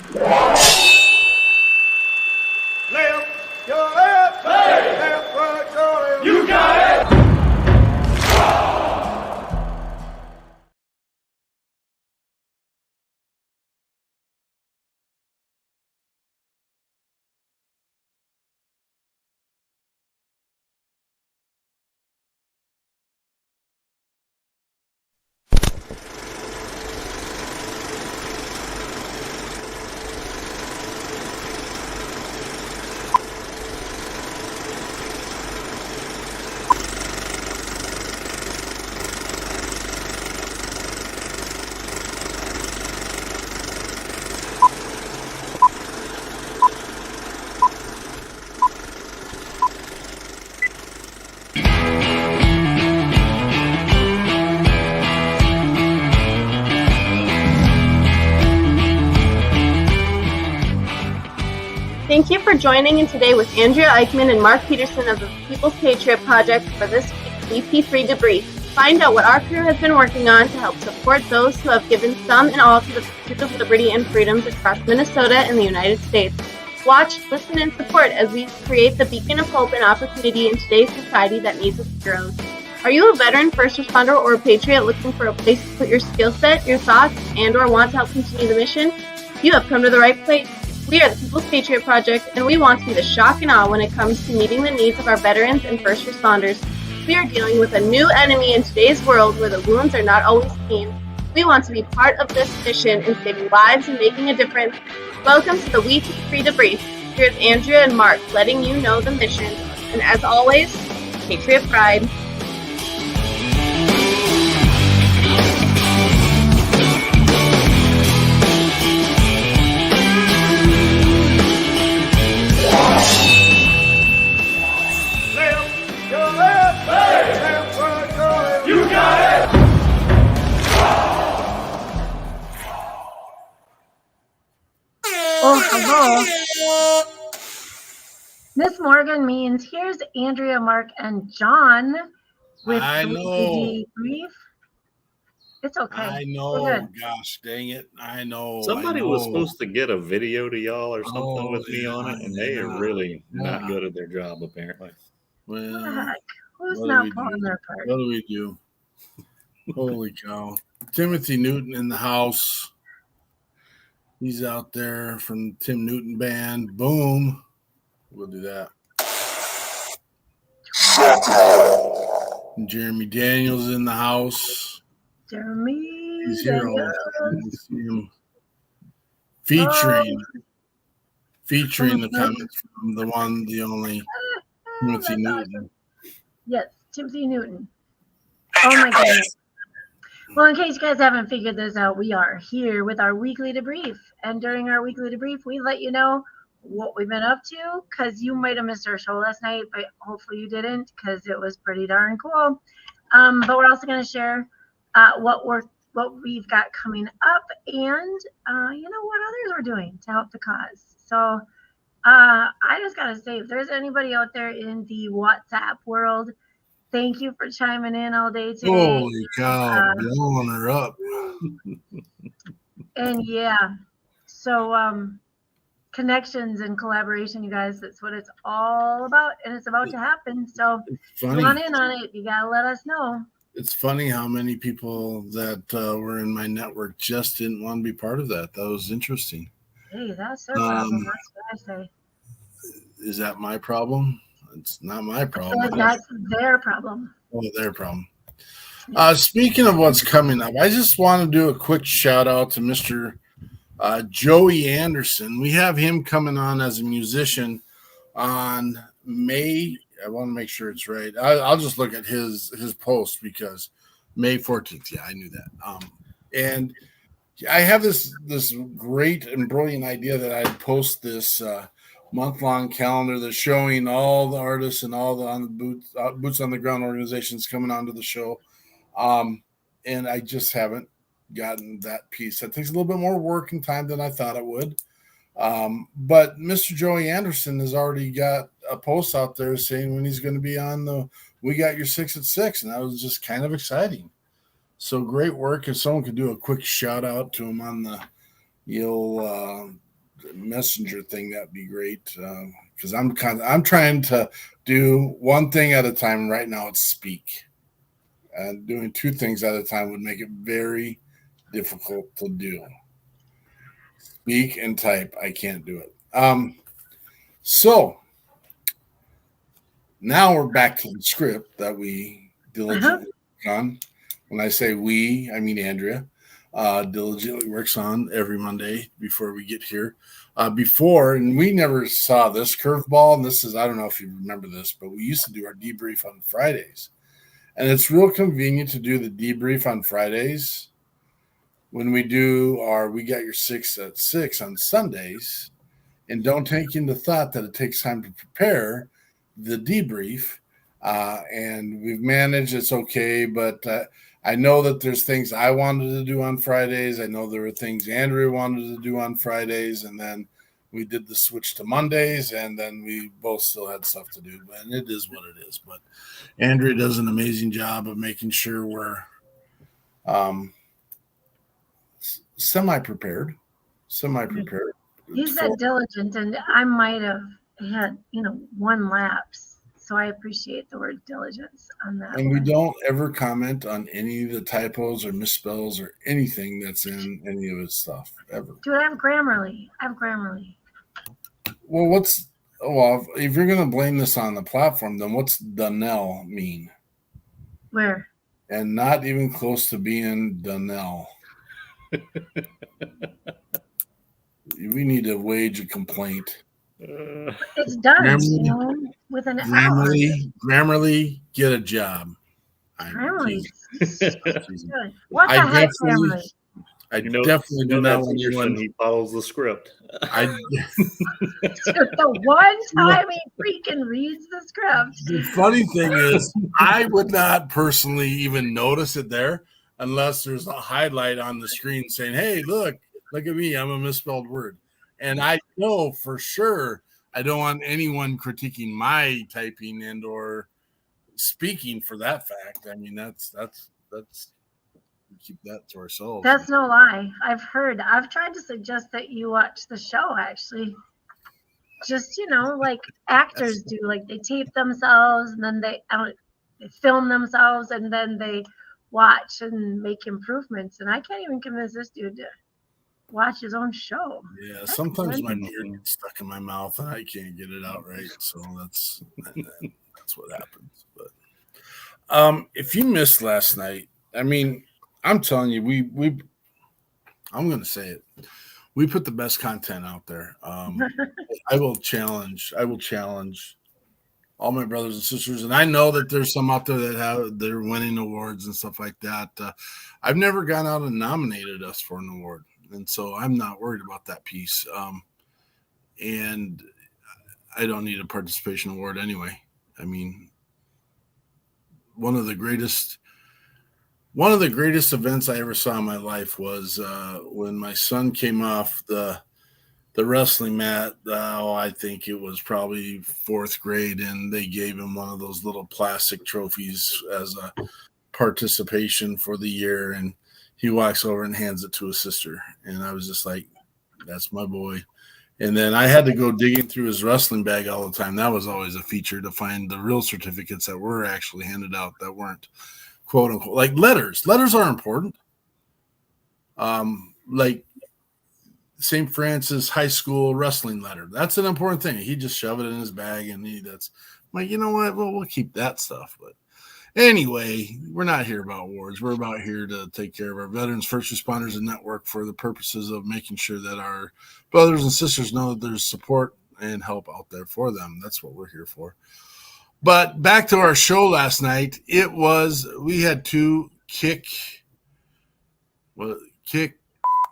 Left, your left, hey. Left, right, your left. You got it. Thank you for joining in today with Andrea Eichmann and Mark Peterson of the People's Patriot Project for this week's WeP3 Debrief. Find out what our crew has been working on to help support those who have given some and all to the pursuit of liberty and freedoms across Minnesota and the United States. Watch, listen, and support as we create the beacon of hope and opportunity in today's society that needs its heroes. Are you a veteran, first responder, or a patriot looking for a place to put your skill set, your thoughts, and or want to help continue the mission? You have come to the right place. We are the People's Patriot Project, and we want to be the shock and awe when it comes to meeting the needs of our veterans and first responders. We are dealing with a new enemy in today's world where the wounds are not always seen. We want to be part of this mission in saving lives and making a difference. Welcome to the WeP3 Debrief. Here's Andrea and Mark letting you know the mission. And as always, Patriot Pride. Oh, hello. Miss Morgan means here's Andrea, Mark, and John with I the know. Debrief. It's okay. I We're know. good. Gosh dang it. I know. Somebody was supposed to get a video to y'all or something with me on it, and they are really not good at their job, apparently. What the Well, heck? Who's what not do we pulling do? their part? What do we do? Holy cow. Timothy Newton in the house. He's out there from Tim Newton Band. Boom. We'll do that. And Jeremy Daniels in the house. Jeremy. He's here all Daniels. the time. You see him featuring the comments from the one, the only Timothy That's Newton. awesome. Yes, Timothy Newton. Oh my goodness. Well, in case you guys haven't figured this out, we are here with our weekly debrief. And during our weekly debrief, we let you know what we've been up to, because you might have missed our show last night, but hopefully you didn't, because it was pretty darn cool. But we're also going to share what we've got coming up, and what others are doing to help the cause. So I just got to say, if there's anybody out there in the WhatsApp world, thank you for chiming in all day today. Holy cow, blowing her up. And yeah, so connections and collaboration, you guys, that's what it's all about, and it's about to happen. So come on in on it. You gotta let us know. It's funny how many people that were in my network just didn't want to be part of that. That was interesting. Hey, that's their problem. That's what I say. Is that my problem? It's not my problem. So that's their problem. Oh, their problem. Speaking of what's coming up, I just want to do a quick shout out to Mr. Joey Anderson. We have him coming on as a musician on May. I want to make sure it's right. I'll just look at his post because May 14th. Yeah, I knew that. And I have this great and brilliant idea that I'd post this month-long calendar that's showing all the artists and all the boots on the ground organizations coming onto the show. And I just haven't gotten that piece. That takes a little bit more work and time than I thought it would. But Mr. Joey Anderson has already got a post out there saying when he's going to be on the We Got Your 6 at 6, and that was just kind of exciting. So great work. If someone could do a quick shout out to him on the, you'll messenger thing, that'd be great. Because I'm trying to do one thing at a time. Right now, it's speak, and doing two things at a time would make it very difficult to do. Speak and type, I can't do it. So now we're back to the script that we diligently work on. When I say we, I mean Andrea. Diligently works on every Monday before we get here. Before, and we never saw this curveball, and this is, I don't know if you remember this, but we used to do our debrief on Fridays. And it's real convenient to do the debrief on Fridays when we do We Got Your 6 at 6 on Sundays, and don't take into thought that it takes time to prepare the debrief. And we've managed, it's okay, but I know that there's things I wanted to do on Fridays. I know there were things Andrea wanted to do on Fridays, and then we did the switch to Mondays, and then we both still had stuff to do. And it is what it is. But Andrea does an amazing job of making sure we're semi-prepared. You said diligent, and I might have had, one lapse. So I appreciate the word diligence on that. And we don't ever comment on any of the typos or misspells or anything that's in any of his stuff, ever. Dude, I have Grammarly. Well, if you're going to blame this on the platform, then what's Donnell mean? Where? And not even close to being Donnell. We need to wage a complaint. It's done, with an Grammarly, get a job. Grammarly. What the heck, Grammarly? I definitely do not want anyone. He follows the script. The one time he freaking reads the script. The funny thing is, I would not personally even notice it there unless there's a highlight on the screen saying, "Hey, look at me, I'm a misspelled word." And I know for sure I don't want anyone critiquing my typing and or speaking for that fact. I mean, that's we keep that to ourselves. That's no lie. I've tried to suggest that you watch the show, actually. Just, like actors do, like they tape themselves and then they film themselves and then they watch and make improvements. And I can't even convince this dude to watch his own show. Yeah, that's sometimes my beard gets stuck in my mouth and I can't get it out right. So that's what happens. But if you missed last night, I mean, I'm telling you, I'm going to say it. We put the best content out there. I will challenge all my brothers and sisters, and I know that there's some out there that they're winning awards and stuff like that. I've never gone out and nominated us for an award, and so I'm not worried about that piece. And I don't need a participation award anyway. I mean, one of the greatest events I ever saw in my life was when my son came off the wrestling mat. I think it was probably 4th grade, and they gave him one of those little plastic trophies as a participation for the year. And he walks over and hands it to his sister. And I was just like, that's my boy. And then I had to go digging through his wrestling bag all the time. That was always a feature, to find the real certificates that were actually handed out that weren't quote unquote, like letters. Letters are important. Like St. Francis High School wrestling letter. That's an important thing. He just shoved it in his bag, and that's like, you know what? Well, we'll keep that stuff. But anyway, we're not here about awards. We're about here to take care of our veterans, first responders, and network for the purposes of making sure that our brothers and sisters know that there's support and help out there for them. That's what we're here for. But back to our show last night, we had two kick.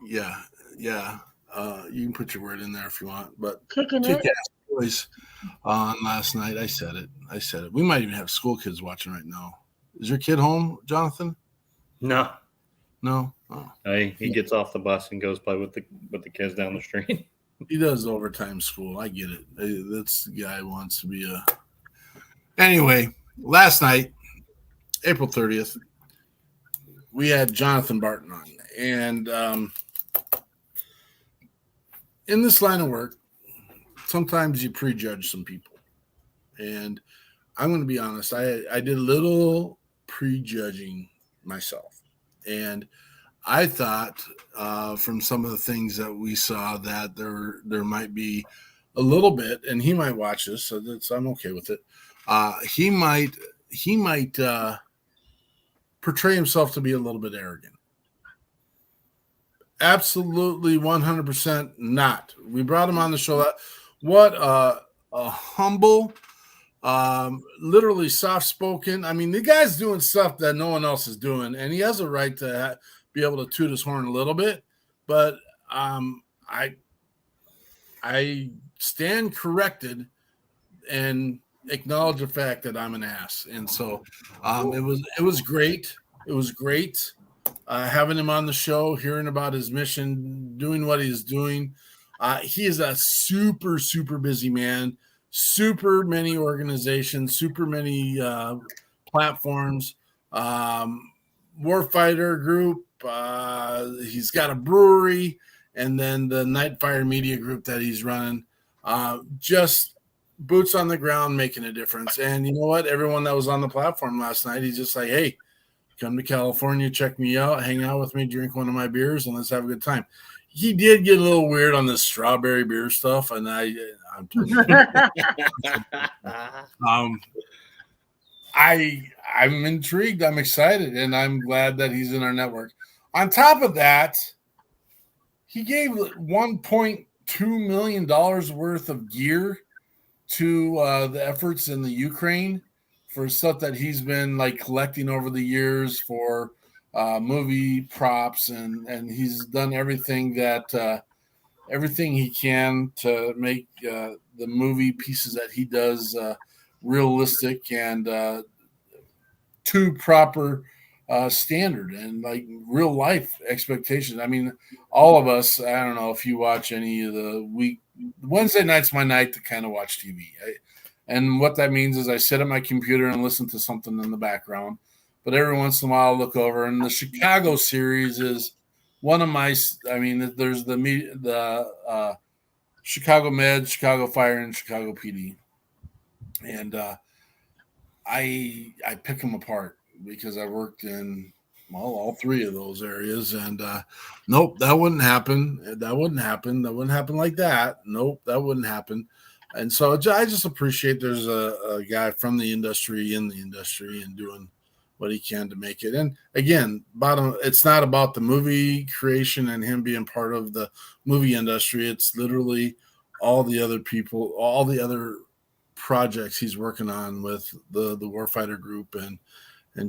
Yeah. You can put your word in there if you want, but kick-ass boys on last night. I said it. We might even have school kids watching right now. Is your kid home, Jonathan? No. Oh. He gets off the bus and goes play with the kids down the street. He does overtime school. I get it. That's the guy who wants to be a. Anyway, last night, April 30th, we had Jonathan Barton on, and in this line of work, sometimes you prejudge some people. And I'm going to be honest, I did a little prejudging myself. And I thought from some of the things that we saw that there might be a little bit, and he might watch this, so I'm okay with it. He might portray himself to be a little bit arrogant. Absolutely 100% not. We brought him on the show. What a humble, literally soft-spoken. I mean, the guy's doing stuff that no one else is doing, and he has a right to be able to toot his horn a little bit. But I stand corrected and acknowledge the fact that I'm an ass. And so it was great. It was great having him on the show, hearing about his mission, doing what he's doing. He is a super, super busy man, super many organizations, super many platforms, warfighter group. He's got a brewery, and then the Nightfire Media Group that he's running. Just boots on the ground, making a difference. And you know what? Everyone that was on the platform last night, he's just like, hey, come to California, check me out, hang out with me, drink one of my beers, and let's have a good time. He did get a little weird on this strawberry beer stuff, and I'm intrigued. I'm excited, and I'm glad that he's in our network. On top of that, he gave $1.2 million worth of gear to the efforts in the Ukraine for stuff that he's been like collecting over the years for movie props, and he's done everything he can to make the movie pieces that he does realistic and to proper standard and like real life expectations. I mean, all of us, I don't know if you watch any of Wednesday night's my night to kind of watch TV. And what that means is I sit at my computer and listen to something in the background. But every once in a while, I'll look over. And the Chicago series is one of my – I mean, there's the Chicago Med, Chicago Fire, and Chicago PD. And I pick them apart because I worked in, well, all three of those areas. And nope, that wouldn't happen. That wouldn't happen. That wouldn't happen like that. Nope, that wouldn't happen. And so I just appreciate there's a guy from the industry in the industry and doing what he can to make it. And again, it's not about the movie creation and him being part of the movie industry. It's literally all the other people, all the other projects he's working on with the Warfighter Group and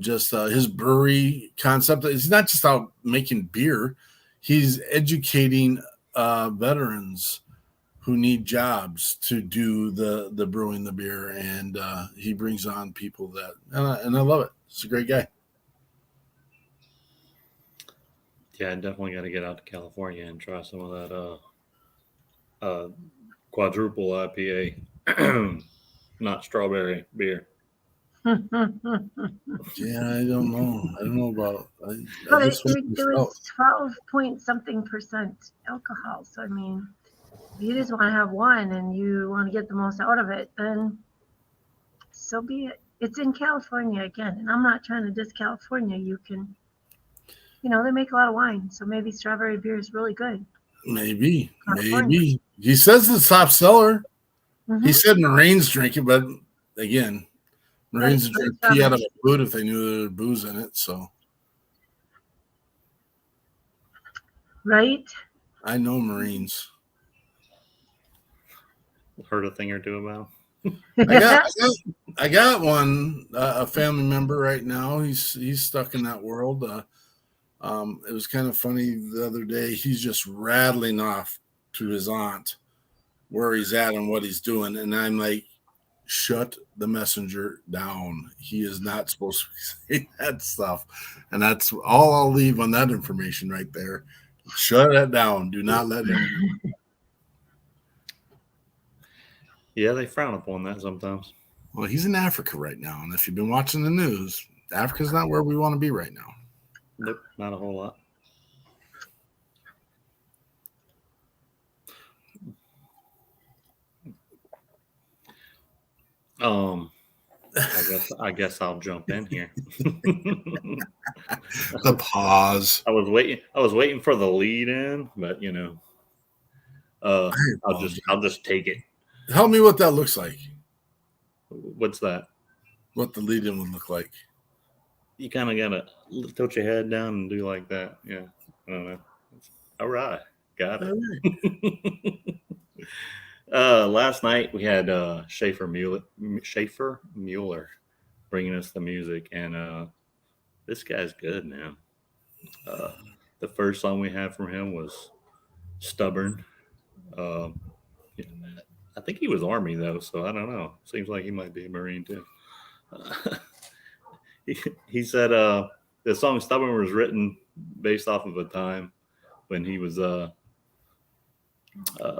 just his brewery concept. He's not just out making beer. He's educating veterans who need jobs to do the brewing the beer, and he brings on people that and I love it. He's a great guy. Yeah, I definitely got to get out to California and try some of that quadruple IPA, not strawberry beer. Yeah, I don't know. I don't know about. But it was 12 point something percent alcohol. So I mean, if you just want to have one and you want to get the most out of it, then so be it. It's in California again, and I'm not trying to diss California. You can, they make a lot of wine, so maybe strawberry beer is really good. Maybe. He says it's top seller. Mm-hmm. He said Marines drink it, but again, Marines would drink pee out of a boot if they knew there was booze in it. So, right? I know Marines. Heard a thing or two about. I got one, a family member right now. He's stuck in that world. It was kind of funny the other day. He's just rattling off to his aunt where he's at and what he's doing, and I'm like, shut the messenger down. He is not supposed to be saying that stuff, and that's all I'll leave on that information right there. Shut it down. Do not let him. Yeah, they frown upon that sometimes. Well, he's in Africa right now, and if you've been watching the news, Africa's not where we want to be right now. Nope, not a whole lot. I guess I'll jump in here. The pause. I was waiting for the lead in, but I'll just take it. Help me what that looks like. What's that? What the lead in would look like. You kind of gotta tilt your head down and do like that. Yeah, I don't know. All right, got it. Last night we had Schaefer Mueller bringing us the music, and this guy's good, man. The first song we had from him was "Stubborn." Uh, I think he was Army though, so I don't know. Seems like he might be a Marine too. He said the song "Stubborn" was written based off of a time when he was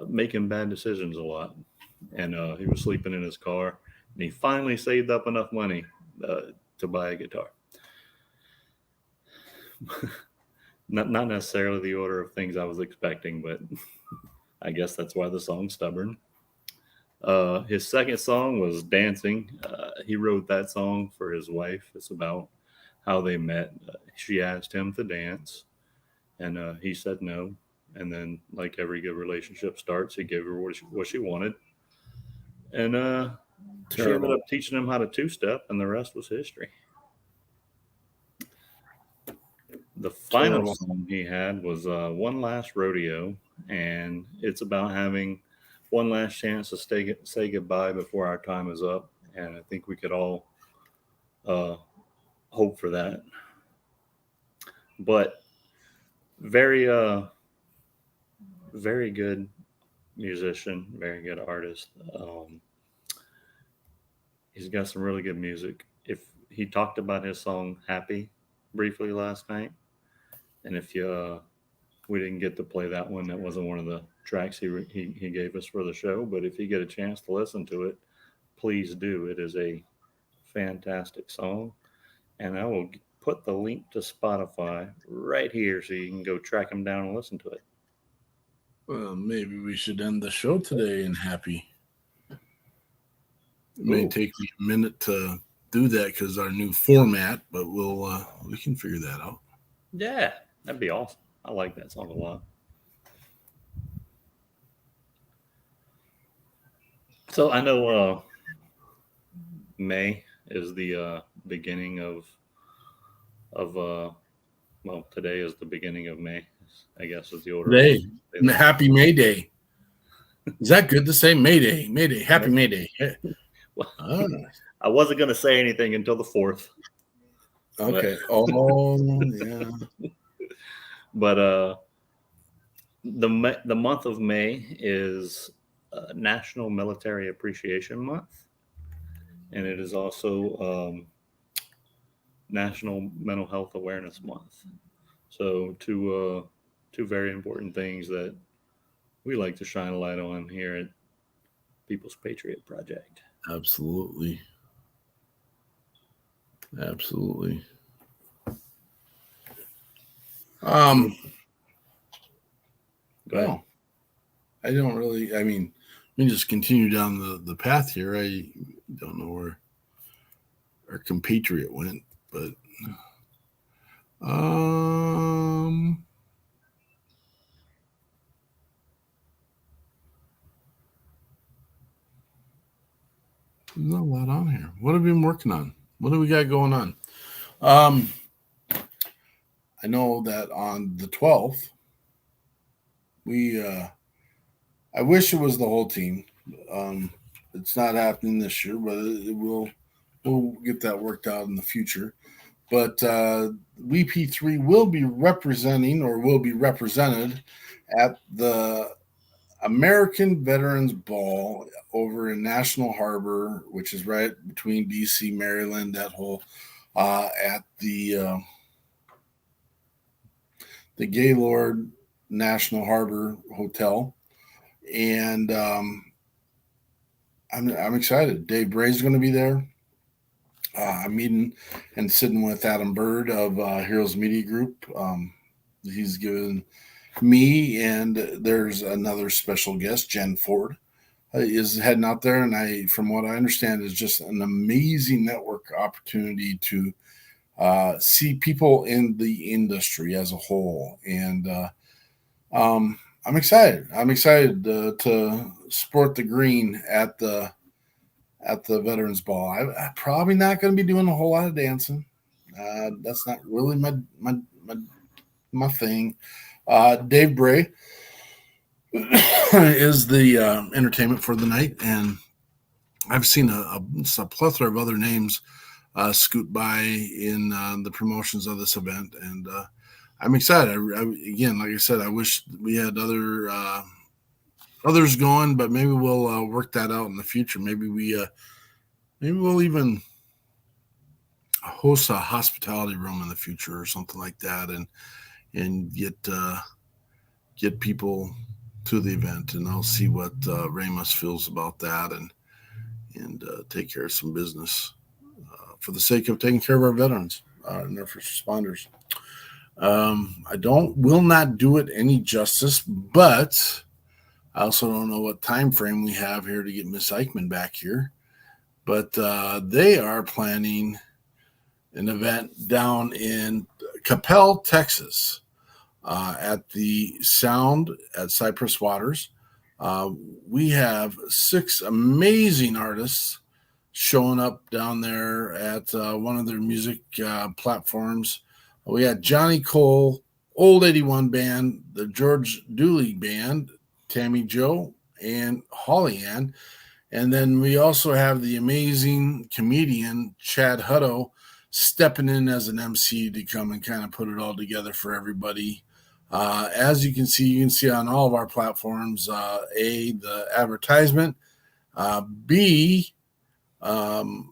making bad decisions a lot, and he was sleeping in his car, and he finally saved up enough money to buy a guitar. Not necessarily the order of things I was expecting, but I guess that's why the song's "Stubborn." His second song was "Dancing." He wrote that song for his wife. It's about how they met. She asked him to dance, and he said no. And then, like every good relationship starts, he gave her what she wanted. And she ended up teaching him how to two-step, and the rest was history. The final song he had was "One Last Rodeo," and it's about having one last chance to say goodbye before our time is up. And I think we could all hope for that. But very good musician, very good artist. He's got some really good music. If he talked about his song "Happy" briefly last night, and if we didn't get to play that one, that wasn't one of the tracks he gave us for the show. But if you get a chance to listen to it, please do. It is a fantastic song, and I will put the link to Spotify right here so you can go track him down and listen to it. Well, maybe we should end the show today in happy. It may take me a minute to do that because our new format, but we can figure that out. Yeah, that'd be awesome. I like that song a lot. So I know May is the beginning of well, today is the beginning of May, I guess is the order. Today, Happy May Day. Is that good to say? May Day, Happy May Day. Well, I wasn't going to say anything until the 4th. Okay. Oh, yeah. But the month of May is National Military Appreciation Month, and it is also National Mental Health Awareness Month. So two very important things that we like to shine a light on here at People's Patriot Project. Absolutely. Well, I don't really. I mean, we just continue down the path here. I don't know where our compatriot went, but there's not a lot on here. What have we been working on? What do we got going on? I know that on the 12th, I wish it was the whole team. It's not happening this year, but we'll get that worked out in the future. But WeP3 will be represented at the American Veterans Ball over in National Harbor, which is right between DC, Maryland, that whole at the Gaylord National Harbor Hotel. And I'm excited. Dave Bray's going to be there. I'm meeting and sitting with Adam Bird of Heroes Media Group. He's given me, and there's another special guest, Jen Ford, is heading out there, and from what I understand, is just an amazing network opportunity to see people in the industry as a whole. And I'm excited. I'm excited to sport the green at the Veterans Ball. I'm probably not going to be doing a whole lot of dancing. That's not really my thing. Dave Bray is the entertainment for the night, and I've seen a plethora of other names scoot by in the promotions of this event, and I'm excited. Again, like I said, I wish we had others going, but maybe we'll work that out in the future. Maybe we'll even host a hospitality room in the future or something like that, and get people to the event, and I'll see what Ramos feels about that, and take care of some business for the sake of taking care of our veterans and our first responders. I will not do it any justice, but I also don't know what time frame we have here to get Miss Eichmann back here. But they are planning an event down in Capel, Texas, at the Sound at Cypress Waters. We have 6 amazing artists showing up down there at one of their music platforms. We got Johnny Cole, Old 81 Band, the George Dooley Band, Tammy Joe, and Holly Ann. And then we also have the amazing comedian Chad Hutto stepping in as an MC to come and kind of put it all together for everybody. As you can see on all of our platforms, A, the advertisement, B, and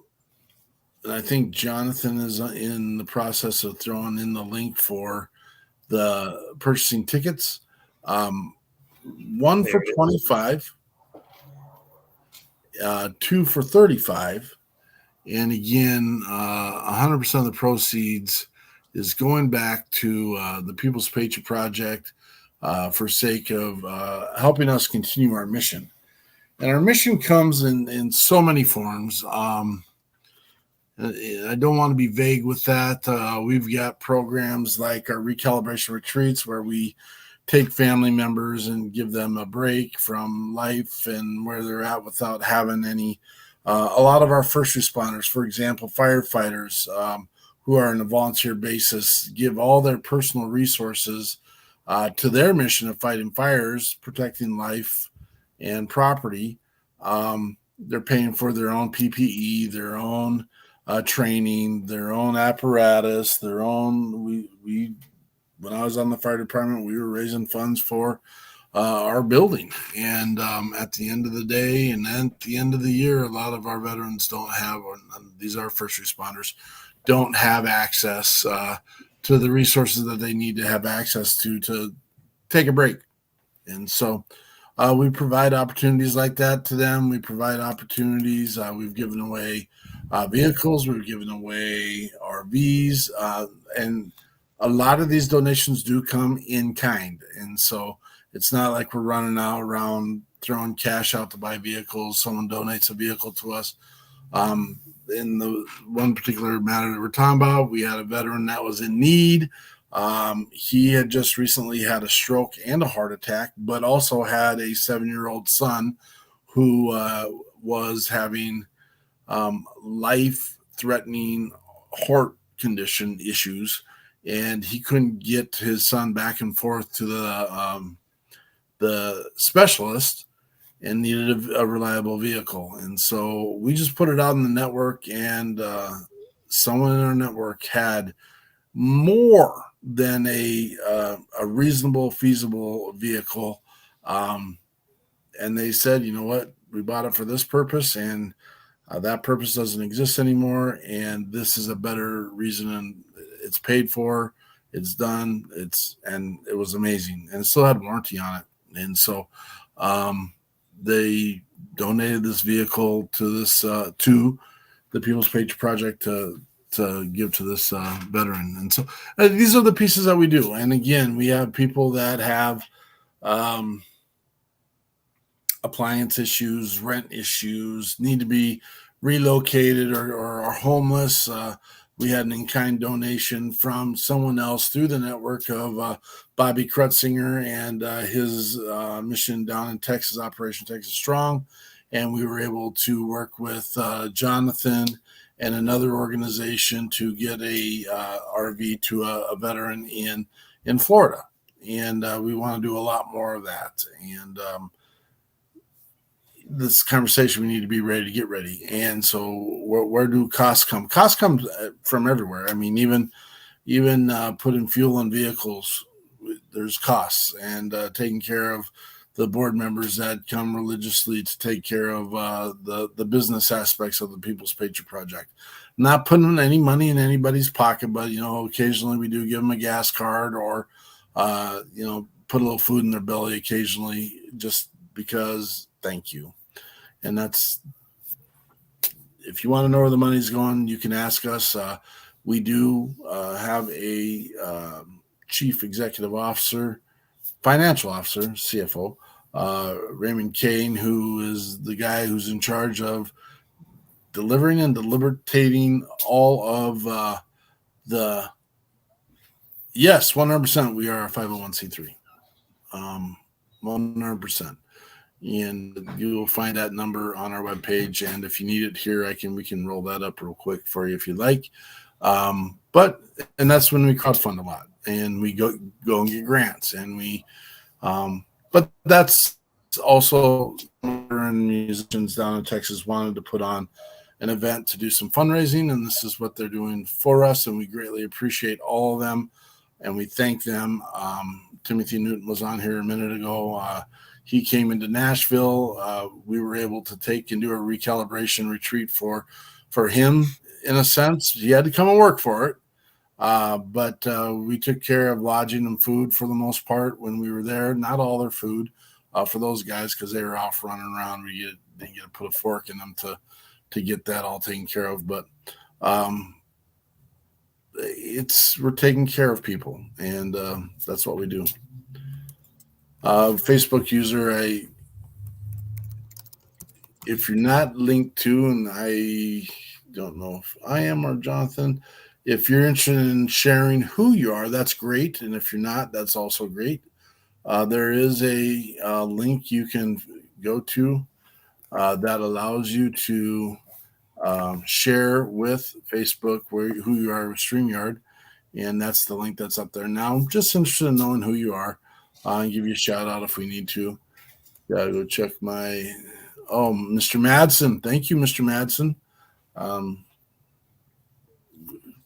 I think Jonathan is in the process of throwing in the link for the purchasing tickets. 1 for $25, 2 for $35, and again, 100% of the proceeds is going back to the People's Patriot Project for sake of helping us continue our mission. And our mission comes in so many forms. I don't want to be vague with that. We've got programs like our recalibration retreats where we take family members and give them a break from life and where they're at without having any. A lot of our first responders, for example, firefighters who are on a volunteer basis, give all their personal resources to their mission of fighting fires, protecting life and property. They're paying for their own PPE, their own training, their own apparatus, their own. We when I was on the fire department, we were raising funds for our building, and at the end of the day, and then at the end of the year, a lot of our veterans don't have. These are first responders, don't have access to the resources that they need to have access to take a break, and so. We provide opportunities like that to them. We provide opportunities. We've given away vehicles. We've given away RVs. And a lot of these donations do come in kind. And so it's not like we're running out around throwing cash out to buy vehicles. Someone donates a vehicle to us. In the one particular matter that we're talking about, we had a veteran that was in need. He had just recently had a stroke and a heart attack, but also had a 7-year-old son who was having life-threatening heart condition issues, and he couldn't get his son back and forth to the specialist and needed a reliable vehicle. And so we just put it out in the network, and someone in our network had more than a reasonable, feasible vehicle. And they said, you know what, we bought it for this purpose, and that purpose doesn't exist anymore. And this is a better reason, and it's paid for, it's done. And it was amazing, and it still had warranty on it. And so they donated this vehicle to this, to the People's Patriot Project to give to this veteran. And so these are the pieces that we do. And again, we have people that have a appliance issues, rent issues, need to be relocated or are homeless. We had an in-kind donation from someone else through the network of Bobby Krutzinger and his mission down in Texas, Operation Texas Strong. And we were able to work with Jonathan and another organization to get a RV to a veteran in Florida. And we want to do a lot more of that. And this conversation, we need to be ready to get ready. And so where do costs come? Costs come from everywhere. I mean, even putting fuel in vehicles, there's costs, and taking care of the board members that come religiously to take care of the business aspects of the People's Patriot Project. Not putting any money in anybody's pocket, but, occasionally we do give them a gas card or, put a little food in their belly occasionally just because thank you. And that's, if you want to know where the money's going, you can ask us. We do have a chief executive officer, financial officer, CFO, Raymond Kane, who is the guy who's in charge of delivering and deliberating all of the, yes, 100%, we are a 501c3, 100%. And you will find that number on our webpage. And if you need it here, we can roll that up real quick for you if you like. And that's when we crowdfund a lot, and we go and get grants, and we, but that's also, musicians down in Texas wanted to put on an event to do some fundraising, and this is what they're doing for us, and we greatly appreciate all of them, and we thank them. Timothy Newton was on here a minute ago. He came into Nashville. We were able to take and do a recalibration retreat for him, in a sense. He had to come and work for it. But we took care of lodging and food for the most part when we were there. Not all their food for those guys, because they were off running around. We didn't get to put a fork in them to get that all taken care of. But we're taking care of people, and that's what we do. Facebook user, if you're not linked to, and I don't know if I am or Jonathan, if you're interested in sharing who you are, that's great. And if you're not, that's also great. There is a link you can go to that allows you to share with Facebook who you are with StreamYard. And that's the link that's up there. Now, I'm just interested in knowing who you are. I'll give you a shout out if we need to. Gotta go check Mr. Madsen. Thank you, Mr. Madsen.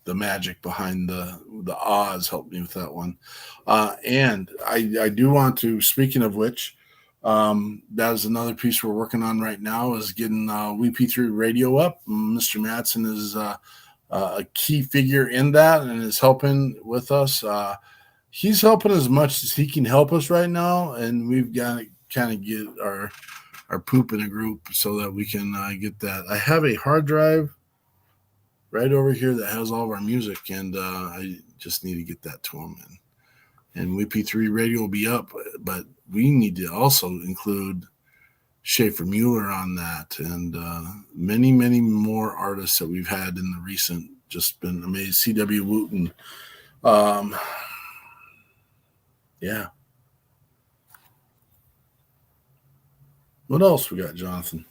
The magic behind the Oz helped me with that one. And I do want to, speaking of which, that is another piece we're working on right now, is getting WeP3 radio up. Mr. Madsen is a key figure in that and is helping with us. He's helping as much as he can help us right now, and we've got to kind of get our poop in a group so that we can get that. I have a hard drive right over here that has all of our music, and I just need to get that to him. And WeP3 radio will be up, but we need to also include Schaefer Mueller on that, and many, many more artists that we've had in the recent, just been amazed. C.W. Wooten. Yeah. What else we got, Jonathan?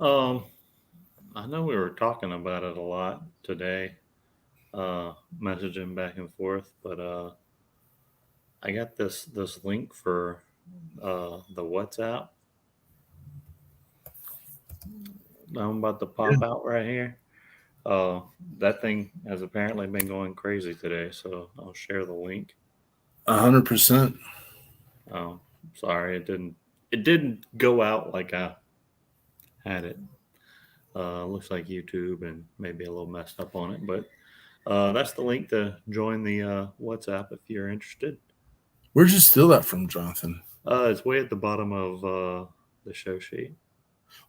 I know we were talking about it a lot today, messaging back and forth, but I got this link for the WhatsApp. I'm about to pop out right here. That thing has apparently been going crazy today, so I'll share the link. 100%. Oh, sorry, it didn't go out like I had it. Looks like YouTube and maybe a little messed up on it, but that's the link to join the WhatsApp if you're interested. Where'd you steal that from, Jonathan? It's way at the bottom of the show sheet.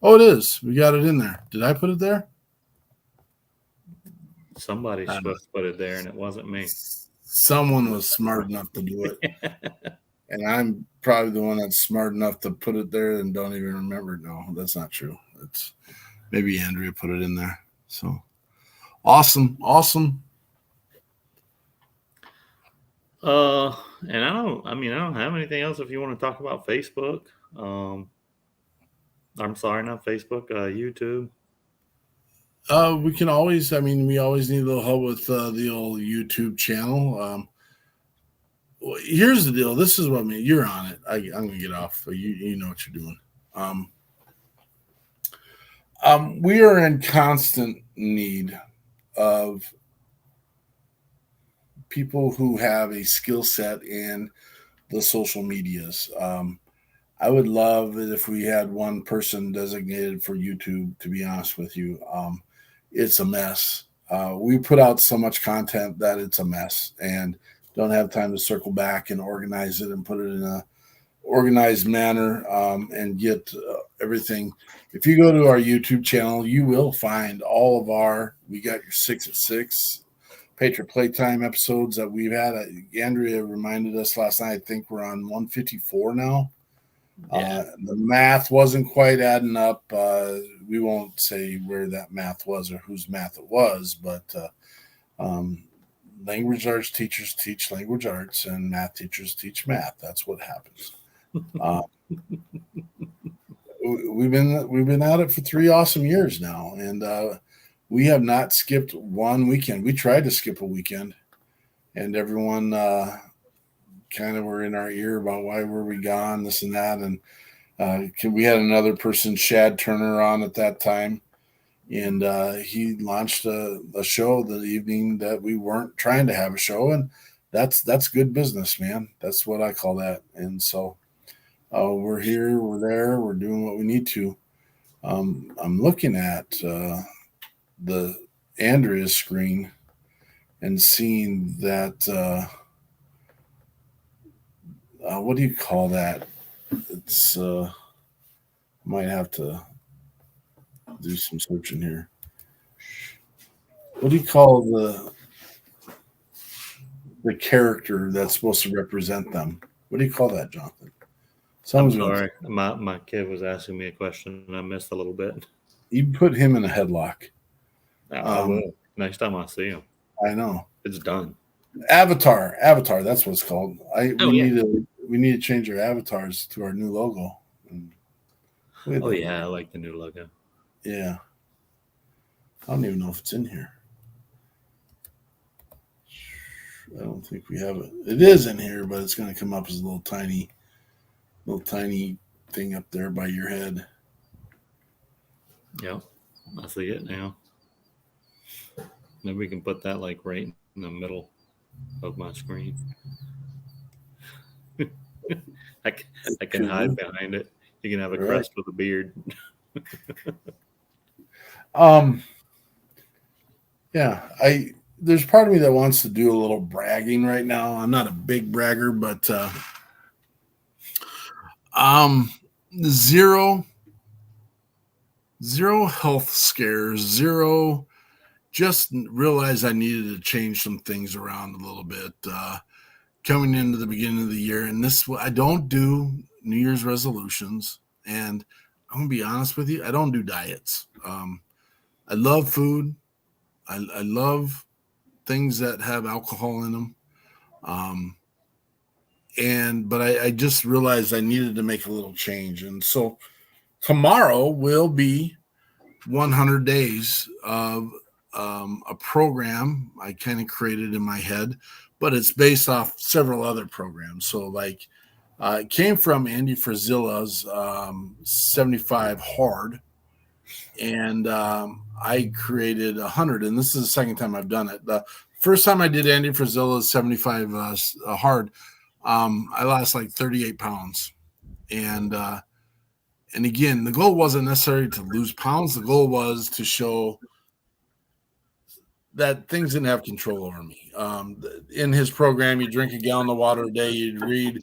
Oh, it is. We got it in there. Did I put it there? Somebody swift put it there, and it wasn't me. Someone was smart enough to do it. And I'm probably the one that's smart enough to put it there and don't even remember. No, that's not true. It's maybe Andrea put it in there. So awesome. And I don't have anything else if you want to talk about Facebook. I'm sorry, not Facebook, YouTube. We can always, we always need a little help with the old YouTube channel. Well, here's the deal. This is what you're on it. I'm going to get off. You know what you're doing. We are in constant need of people who have a skill set in the social medias. I would love it if we had one person designated for YouTube, to be honest with you. It's a mess. We put out so much content that it's a mess and don't have time to circle back and organize it and put it in a organized manner and get everything. If you go to our YouTube channel, you will find all of we got your 6 at 6 Patriot Playtime episodes that we've had. Andrea reminded us last night, I think we're on 154 now. Yeah. The math wasn't quite adding up. We won't say where that math was or whose math it was, but language arts teachers teach language arts and math teachers teach math. That's what happens. We've been at it for 3 awesome years now, and we have not skipped one weekend. We tried to skip a weekend, and everyone kind of were in our ear about why were we gone, this and that. And we had another person, Shad Turner, on at that time, and he launched a show the evening that we weren't trying to have a show, and that's good business, man. That's what I call that. And so we're here, we're there, we're doing what we need to. I'm looking at the Andrea's screen and seeing that what do you call that? It's might have to do some searching here. What do you call the character that's supposed to represent them? What do you call that, Jonathan? I'm sorry. My kid was asking me a question and I missed a little bit. You put him in a headlock. I will. Next time I see him. I know. It's done. Avatar. That's what it's called. We need to change our avatars to our new logo. Oh yeah, I like the new logo. Yeah. I don't even know if it's in here. I don't think we have it. It is in here, but it's going to come up as a little tiny thing up there by your head. Yep, I see it now. Maybe we can put that like right in the middle of my screen. I can hide behind it. You can have a crest with a beard. Yeah, there's part of me that wants to do a little bragging right now. I'm not a big bragger, but zero health scares, zero. Just realized I needed to change some things around a little bit coming into the beginning of the year. And I don't do New Year's resolutions. And I'm going to be honest with you, I don't do diets. I love food. I love things that have alcohol in them. But I just realized I needed to make a little change. And so tomorrow will be 100 days of a program I kind of created in my head, but it's based off several other programs. So it came from Andy Frazilla's 75 Hard, and I created 100, and this is the second time I've done it. The first time I did Andy Frazilla's 75 Hard, I lost like 38 pounds, and again, the goal wasn't necessarily to lose pounds. The goal was to show that things didn't have control over me. In his program, you drink a gallon of water a day, you'd read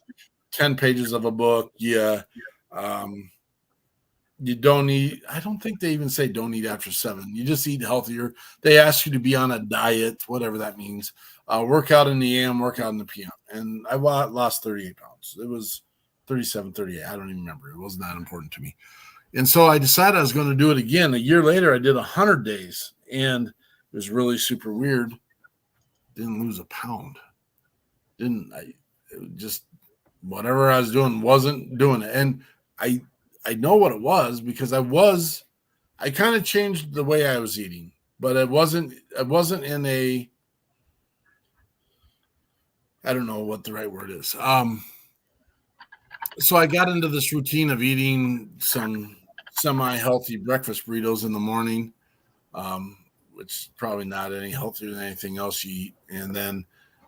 10 pages of a book. You don't eat. I don't think they even say don't eat after 7. You just eat healthier. They ask you to be on a diet, whatever that means. work out in the AM, work out in the PM. And I lost 38 pounds. It was 37, 38. I don't even remember. It wasn't that important to me. And so I decided I was going to do it again. A year later, I did 100 days, and it was really super weird. Didn't lose a pound. Just whatever I was doing wasn't doing it. And I know what it was because I kind of changed the way I was eating, but it wasn't in a, I don't know what the right word is. So I got into this routine of eating some semi-healthy breakfast burritos in the morning, which is probably not any healthier than anything else you eat. And then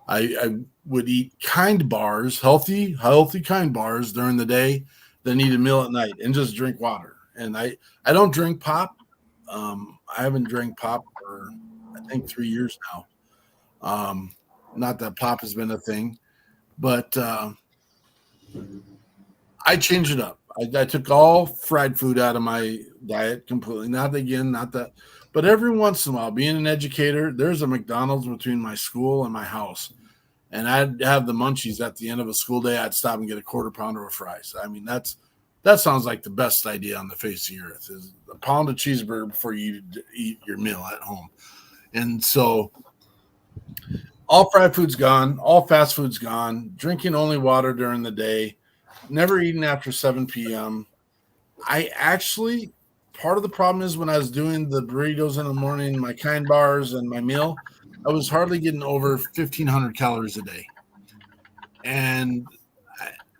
I would eat kind bars, healthy kind bars during the day, then eat a meal at night and just drink water. And I don't drink pop. I haven't drank pop for, I think, 3 years now. Not that pop has been a thing, but I changed it up. I took all fried food out of my diet completely. Not that. But every once in a while, being an educator, there's a McDonald's between my school and my house. And I'd have the munchies at the end of a school day. I'd stop and get a quarter pounder of fries. I mean, that sounds like the best idea on the face of the earth is a pound of cheeseburger before you eat your meal at home. And so all fried food's gone. All fast food's gone. Drinking only water during the day. Never eating after 7 p.m. Part of the problem is when I was doing the burritos in the morning, my kind bars and my meal, I was hardly getting over 1,500 calories a day. And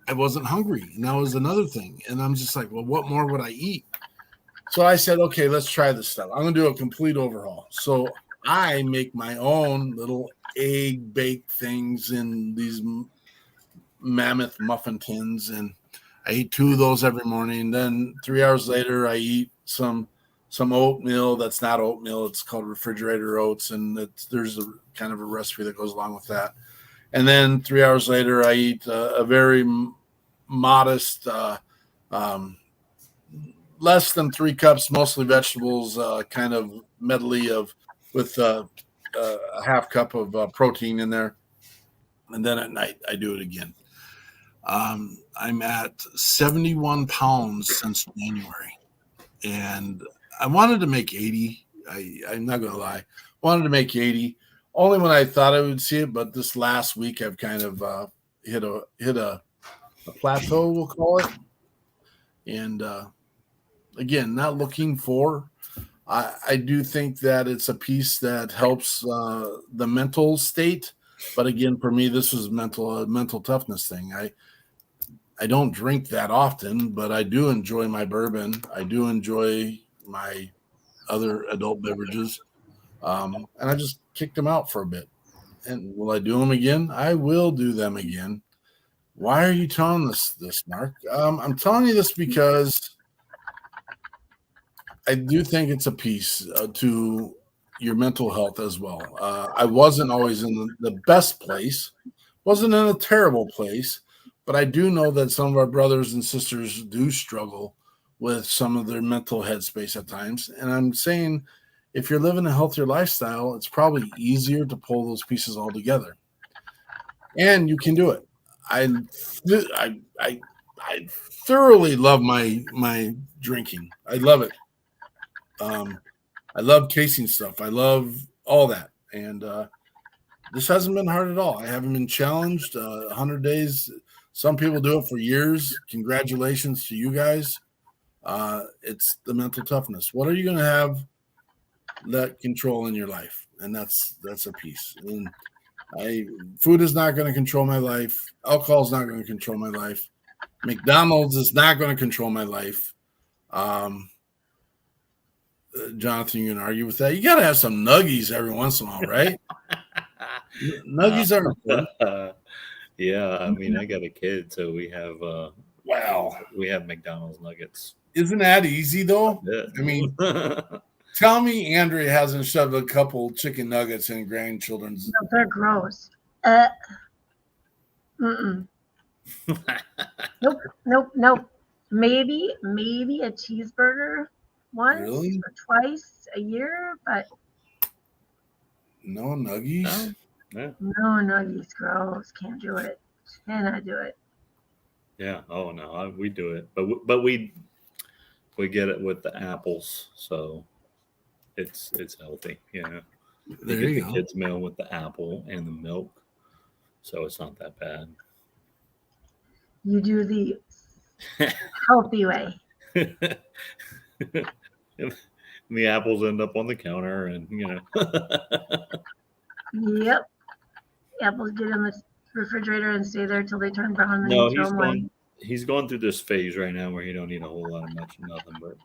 I wasn't hungry. And that was another thing. And I'm just like, well, what more would I eat? So I said, okay, let's try this stuff. I'm going to do a complete overhaul. So I make my own little egg baked things in these mammoth muffin tins, and I eat 2 of those every morning. Then 3 hours later, I eat some oatmeal that's not oatmeal. It's called refrigerator oats, and there's a kind of a recipe that goes along with that. And then 3 hours later, I eat a very modest, less than 3 cups, mostly vegetables, kind of medley with a half cup of protein in there. And then at night, I do it again. I'm at 71 pounds since January, and I wanted to make 80. I'm not going to lie. Wanted to make 80 only when I thought I would see it. But this last week I've kind of hit a plateau, we'll call it. And again, not looking for, I do think that it's a piece that helps the mental state. But again, for me, this was a mental toughness thing. I don't drink that often, but I do enjoy my bourbon. I do enjoy my other adult beverages. And I just kicked them out for a bit. And will I do them again? I will do them again. Why are you telling us this, Mark? I'm telling you this because I do think it's a piece to your mental health as well. I wasn't always in the best place, wasn't in a terrible place, but I do know that some of our brothers and sisters do struggle with some of their mental headspace at times. And I'm saying if you're living a healthier lifestyle, it's probably easier to pull those pieces all together. And you can do it. I thoroughly love my drinking. I love it. I love tasting stuff. I love all that. And this hasn't been hard at all. I haven't been challenged. 100 days. Some people do it for years. Congratulations to you guys. It's the mental toughness. What are you going to have that control in your life? And that's a piece. And food is not going to control my life. Alcohol is not going to control my life. McDonald's is not going to control my life. Jonathan, you can argue with that. You got to have some nuggies every once in a while, right? Nuggies are important. Yeah, I mean, I got a kid, so we have we have McDonald's nuggets. Isn't that easy though? Yeah. I mean, tell me Andrea hasn't shoved a couple chicken nuggets in grandchildren's. No, they're gross. Nope. Maybe a cheeseburger once or twice a year, but no nuggies. Yeah. No, nuggies, gross. Can't do it. Cannot do it. Yeah. Oh no, we do it, but we get it with the apples, so it's healthy. You know, you There get you the go. kids' meal with the apple and the milk, so it's not that bad. You do the healthy way. And the apples end up on the counter, and Yep. Apples get in the refrigerator and stay there till they turn brown, and then no, you throw them away. he's going through this phase right now where he don't eat a whole lot of much of nothing, but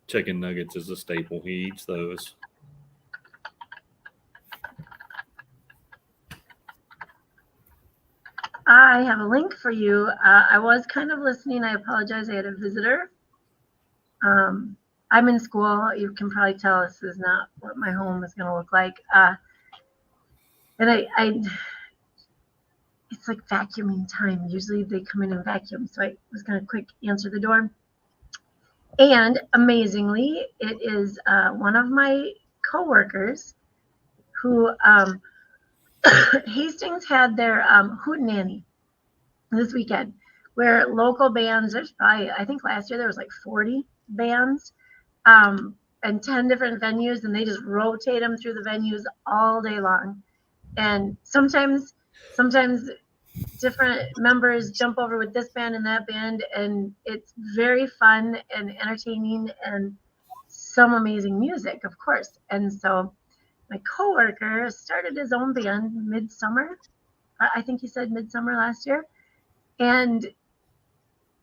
chicken nuggets is a staple. He eats those. I have a link for you. I was kind of listening. I apologize. I had a visitor. I'm in school. You can probably tell this is not what my home is going to look like. And it's like vacuuming time. Usually they come in and vacuum. So I was going to quick answer the door. And amazingly, it is one of my coworkers who Hastings had their hootenanny this weekend, where local bands, there's probably, I think last year there was like 40 bands and 10 different venues, and they just rotate them through the venues all day long. And sometimes different members jump over with this band and that band, and it's very fun and entertaining and some amazing music, of course. And so my coworker started his own band midsummer. I think he said midsummer last year. And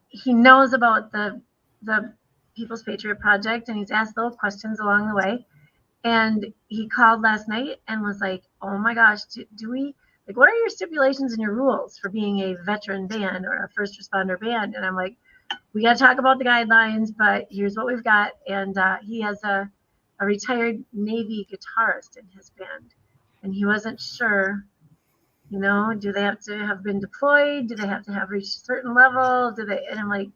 he knows about the People's Patriot Project, and he's asked little questions along the way. And he called last night and was like, "Oh my gosh, do we like, what are your stipulations and your rules for being a veteran band or a first responder band?" And I'm like, "We got to talk about the guidelines, but here's what we've got." And he has a retired Navy guitarist in his band, and he wasn't sure. Do they have to have been deployed? Do they have to have reached a certain level? And I'm like,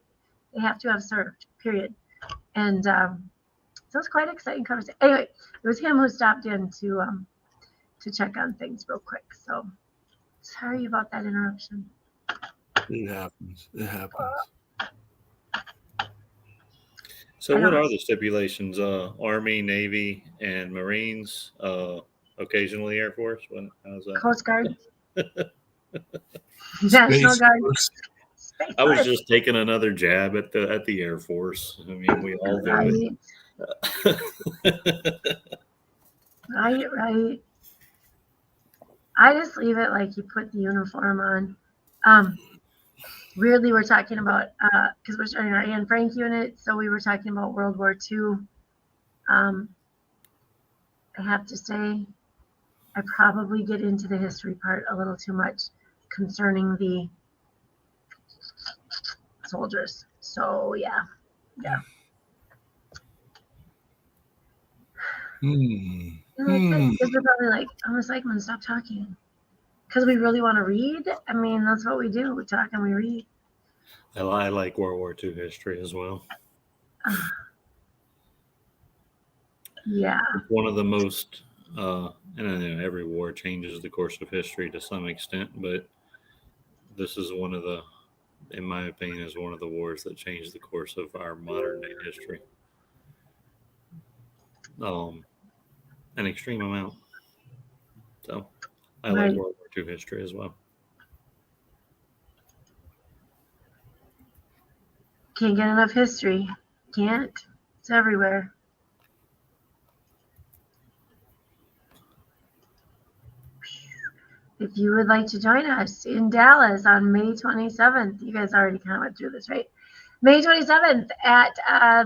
they have to have served, period. And so it's quite an exciting conversation. Anyway, it was him who stopped in to check on things real quick. So sorry about that interruption. It happens. So what are the stipulations? Army, Navy, and Marines. Occasionally Air Force. How's that? Coast Guard. National Guard. Space I was Force. just taking another jab at the Air Force. I mean, we all do it. Right. I just leave it like you put the uniform on. Weirdly, we're talking about, because we're starting our Anne Frank unit, so we were talking about World War II. I have to say, I probably get into the history part a little too much concerning the soldiers. So, yeah. Because we're probably like, "Oh, Miss Eichmann, stop talking." Because we really want to read. I mean, that's what we do. We talk and we read. I like World War II history as well. Yeah. It's one of the most, and I know every war changes the course of history to some extent, but this is one of the, in my opinion, is one of the wars that changed the course of our modern day history. An extreme amount. So I like World War II history as well. Can't get enough history. Can't. It's everywhere. If you would like to join us in Dallas on May 27th, you guys already kind of went through this, right? May 27th at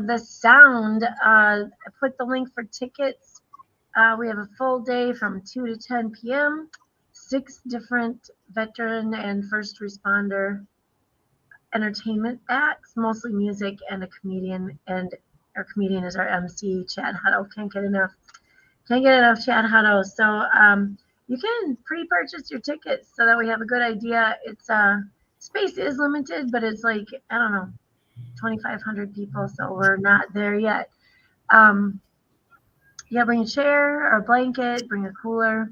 the Sound. I put the link for tickets. We have a full day from 2 to 10 p.m. 6 different veteran and first responder entertainment acts, mostly music, and a comedian. And our comedian is our MC, Chad Hutto. Can't get enough Chad Hutto. So you can pre-purchase your tickets so that we have a good idea. It's space is limited, but it's like, I don't know, 2,500 people, so we're not there yet. Yeah, bring a chair or a blanket, bring a cooler.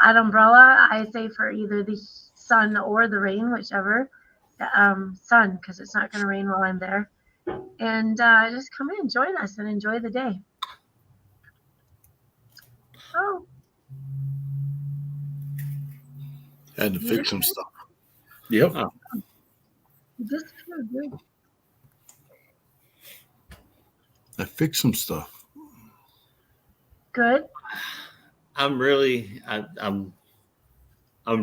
An umbrella, I say, for either the sun or the rain, whichever. Sun, because it's not going to rain while I'm there. And just come in and join us and enjoy the day. Oh, Had to fix some stuff. Yep. Oh. you disappeared, dude. I fixed some stuff. Good. I'm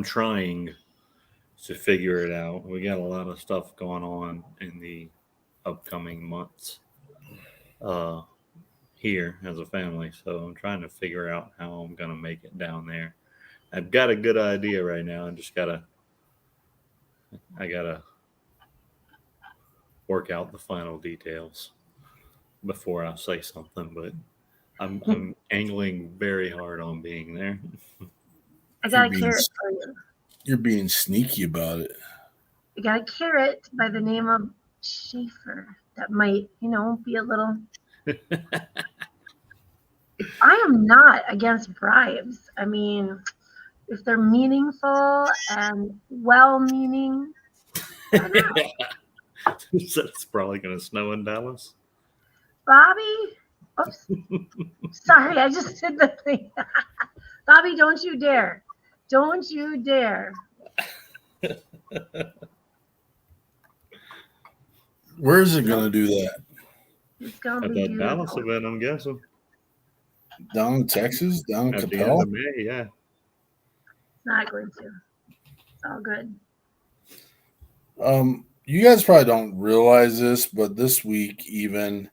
trying to figure it out. We got a lot of stuff going on in the upcoming months here as a family, so I'm trying to figure out how I'm gonna make it down there. I've got a good idea right now. I gotta work out the final details before I say something, but I'm angling very hard on being there. I got a being carrot for you. You're being sneaky about it. I got a carrot by the name of Schaefer that might, be a little. I am not against bribes. I mean, if they're meaningful and well-meaning, why not? So it's probably going to snow in Dallas. Bobby, oops, sorry, I just did the thing. Bobby, don't you dare. Don't you dare. Where is it going to do that? It's going to At be that beautiful. Dallas event, I'm guessing. Down in Texas? Down in At the end Capel? of May, yeah. It's not going to. It's all good. You guys probably don't realize this, but this week even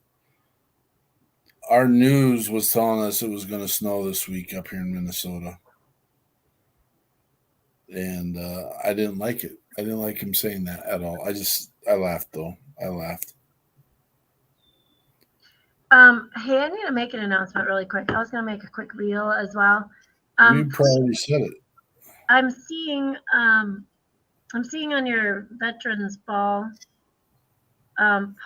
our news was telling us it was going to snow this week up here in Minnesota. And I didn't like it. I didn't like him saying that at all. I laughed though. I laughed. Hey, I need to make an announcement really quick. I was going to make a quick reel as well. We probably said it. I'm seeing on your Veterans Ball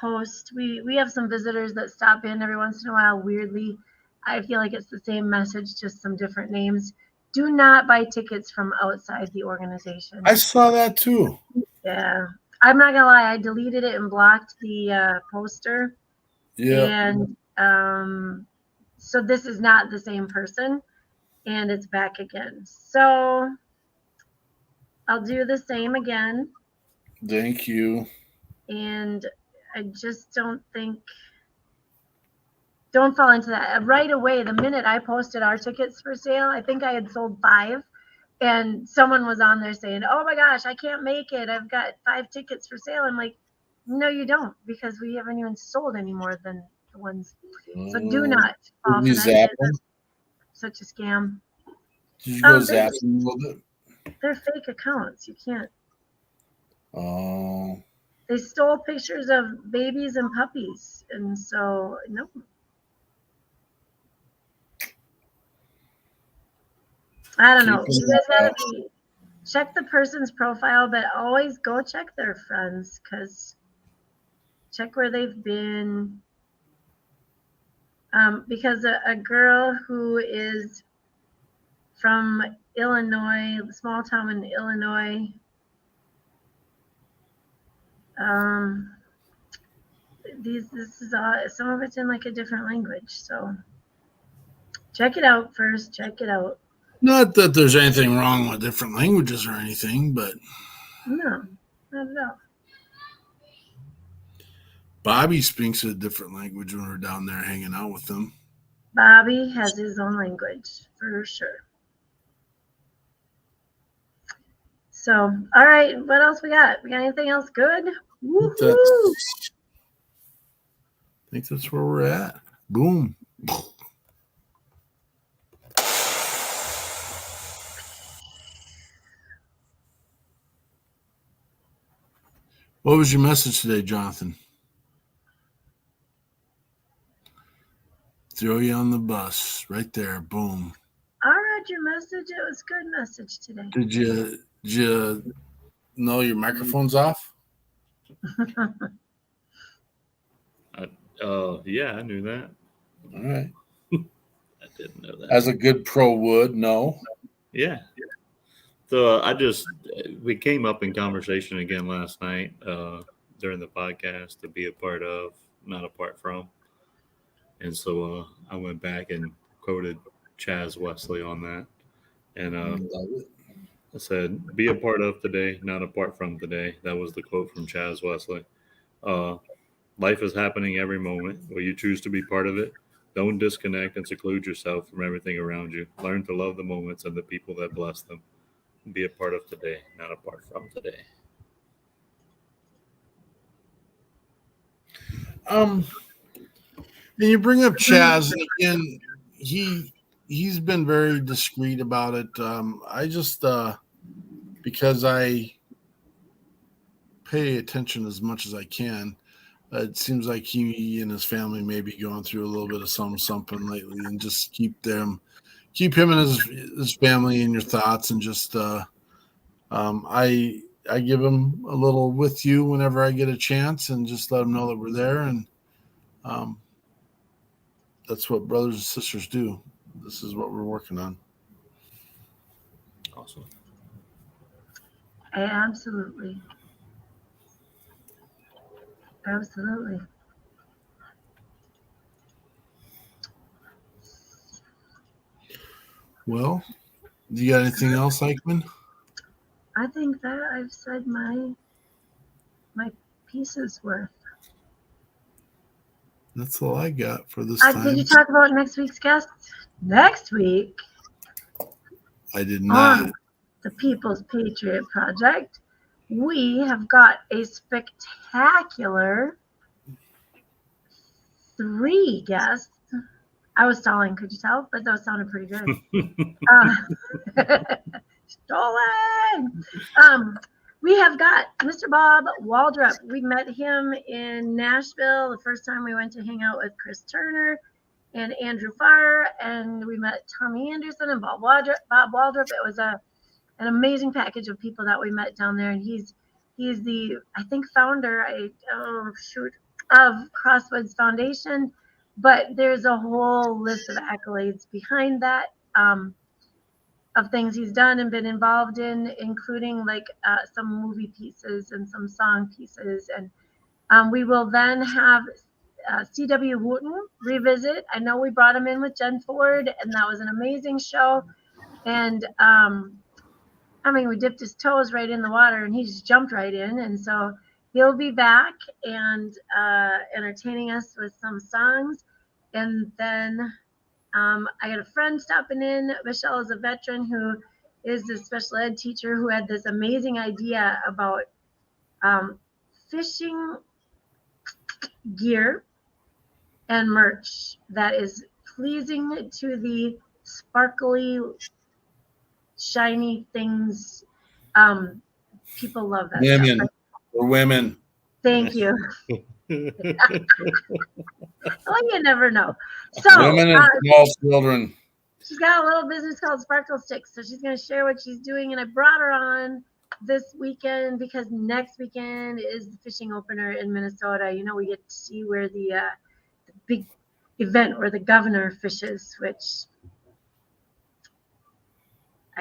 post, we have some visitors that stop in every once in a while. Weirdly, I feel like it's the same message, just some different names. Do not buy tickets from outside the organization. I saw that too. Yeah, I'm not gonna lie. I deleted it and blocked the poster. Yeah. And so this is not the same person, and it's back again. So I'll do the same again. Thank you. And I just don't fall into that. Right away, the minute I posted our tickets for sale, I think I had sold 5. And someone was on there saying, oh my gosh, I can't make it. I've got 5 tickets for sale. I'm like, no, you don't, because we haven't even sold any more than the ones. So do not fall for that. Such a scam. Did you go zapping with it? They're fake accounts. You can't. Oh. They stole pictures of babies and puppies. And so, no. I don't know. You guys gotta check the person's profile, but always go check their friends, because check where they've been. Because a girl who is from Illinois, a small town in Illinois, this is some of it's in like a different language. So check it out first. Check it out. Not that there's anything wrong with different languages or anything, but no, not at all. Bobby speaks a different language when we're down there hanging out with them. Bobby has his own language for sure. So, all right, what else we got? We got anything else good? I think that's where we're at. Boom. What was your message today, Jonathan? Throw you on the bus. Right there. Boom. I read your message. It was a good message today. Did you know your microphone's off? Yeah, I knew that. All right. I didn't know that. As a good pro would, no. Yeah. So we came up in conversation again last night during the podcast to be a part of, not apart from. And so I went back and quoted Chaz Wesley on that. And Love it. I said, be a part of today, not apart from today. That was the quote from Chaz Wesley. Life is happening every moment. Will you choose to be part of it? Don't disconnect and seclude yourself from everything around you. Learn to love the moments and the people that bless them. Be a part of today, not apart from today. And you bring up Chaz, and again, he's been very discreet about it. I just because I pay attention as much as I can. It seems like he and his family may be going through a little bit of something lately, and just keep him and his family in your thoughts, and just I give him a little with you whenever I get a chance, and just let him know that we're there, and that's what brothers and sisters do. This is what we're working on. Awesome. Absolutely. Absolutely. Well, do you got anything else, Eichmann? I think that I've said my piece's worth. That's all I got for this time. Did you talk about next week's guest? Next week, I did not. on the People's Patriot Project, we have got a spectacular 3 guests. I was stalling, could you tell? But those sounded pretty good. Stalling! We have got Mr. Bob Waldrop. We met him in Nashville the first time we went to hang out with Chris Turner and Andrew Farr, and we met Tommy Anderson and Bob Waldrop. It was an amazing package of people that we met down there, and he's the, I think, founder of Crosswoods Foundation, but there's a whole list of accolades behind that, of things he's done and been involved in, including some movie pieces and some song pieces. And we will then have C.W. Wooten revisit. I know we brought him in with Jen Ford, and that was an amazing show. And we dipped his toes right in the water, and he just jumped right in. And so he'll be back and entertaining us with some songs. And then I got a friend stopping in. Michelle is a veteran who is a special ed teacher who had this amazing idea about fishing gear and merch that is pleasing to the sparkly, shiny things. People love that Women. stuff. We're women. Thank you. Well, you never know. So Women and small children. she's got a little business called Sparkle Sticks, so she's going to share what she's doing. And I brought her on this weekend because next weekend is the fishing opener in Minnesota. You know, we get to see where the big event where the governor fishes, which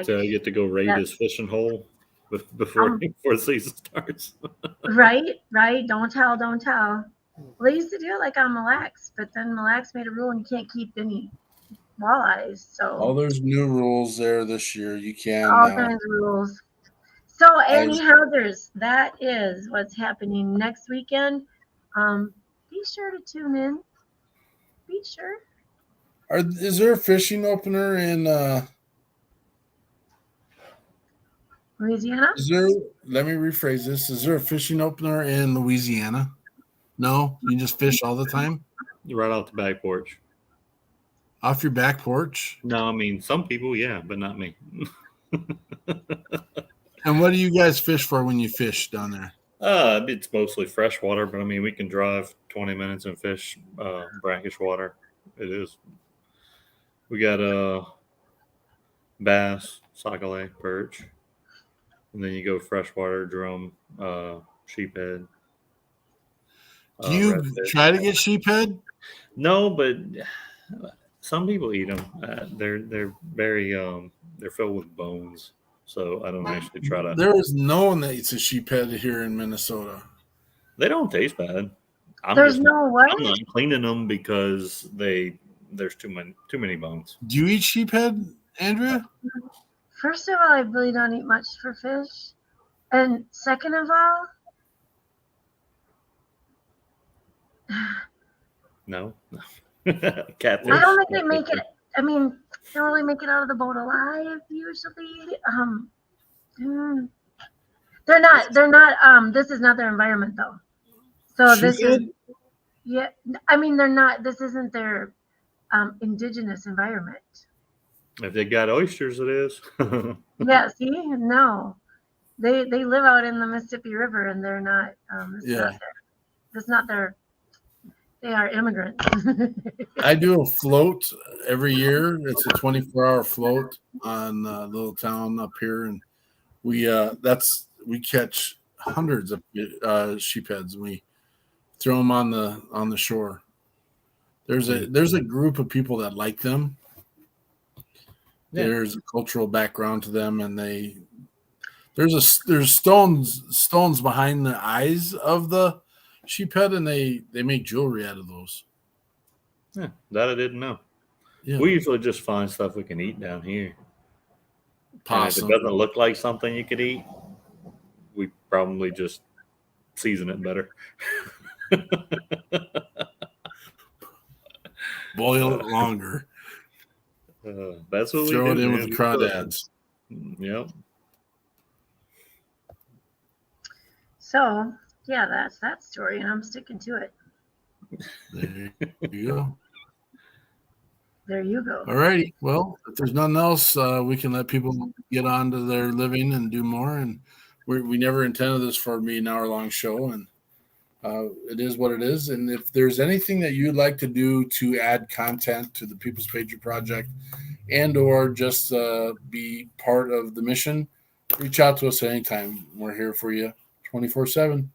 So you get to go raid his fishing hole before the season starts. Right. Don't tell. Well, they used to do it like on Mille Lacs, but then Mille Lacs made a rule and you can't keep any walleyes. So Oh, there's new rules there this year. You can all now. kinds of rules. So anyhow, that is what's happening next weekend. Be sure to tune in. Be sure. Is there a fishing opener in Louisiana? Let me rephrase this. Is there a fishing opener in Louisiana? No? You just fish all the time? Right off the back porch. Off your back porch? No, I mean, some people, yeah, but not me. And what do you guys fish for when you fish down there? It's mostly freshwater, but I mean, we can drive 20 minutes and fish brackish water. It is. We got bass, sac-a-lait, perch, and then you go freshwater, drum, sheephead. Do you try to get sheephead? No, but some people eat them. They're very they're filled with bones. So I don't actually try to. There is no one that eats a sheephead here in Minnesota. They don't taste bad. There's no what? I'm not cleaning them because there's too many bones. Do you eat sheephead, Andrea? First of all, I really don't eat much for fish. And second of all, No. I Catfish. don't think they make it. I mean, they don't really make it out of the boat alive usually. They're not. This is not their environment though. So this is, Sheephead? yeah. I mean, they're not. This isn't their indigenous environment. If they got oysters, it is. Yeah. See, no, they live out in the Mississippi River, and they're not. That's not their. They are immigrants. I do a float every year. It's a 24-hour float on a little town up here, and we catch hundreds of sheepheads, and we throw them on the shore. There's a group of people that like them. Yeah. There's a cultural background to them, and there's stones behind the eyes of the sheephead, and they make jewelry out of those. Yeah, that I didn't know. Yeah. We usually just find stuff we can eat down here. Possum. If it doesn't look like something you could eat, we probably just season it better. Boil it longer. That's what throw we it do, in with crawdads. Yep. So yeah, that's that story, and I'm sticking to it. There you go. There you go. All righty. Well, if there's nothing else, we can let people get on to their living and do more. And we never intended this for me an hour-long show, and it is what it is. And if there's anything that you'd like to do to add content to the People's Patriot Project and or just be part of the mission, reach out to us anytime. We're here for you 24/7.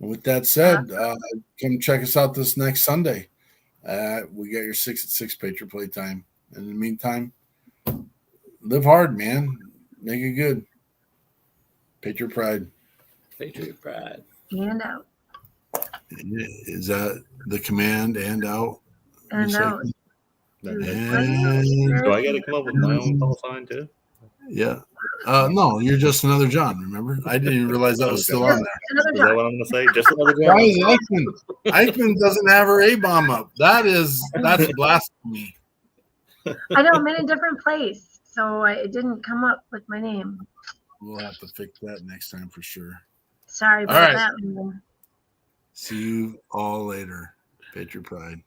And with that said, come check us out this next Sunday. We got your 6 at 6 Patriot Playtime. In the meantime, live hard, man. Make it good. Patriot Pride. Patriot Pride. And out. Is that the command? And out. And out. Do I got to come up with my own call sign too? Yeah. No, you're just another John. Remember, I didn't even realize that was still on there. Is that what I'm going to say? Just another John. Eichmann doesn't have her A-bomb up. That's blasphemy. I know I'm in a different place, so it didn't come up with my name. We'll have to fix that next time for sure. Sorry about that. See you all later. Patriot Pride.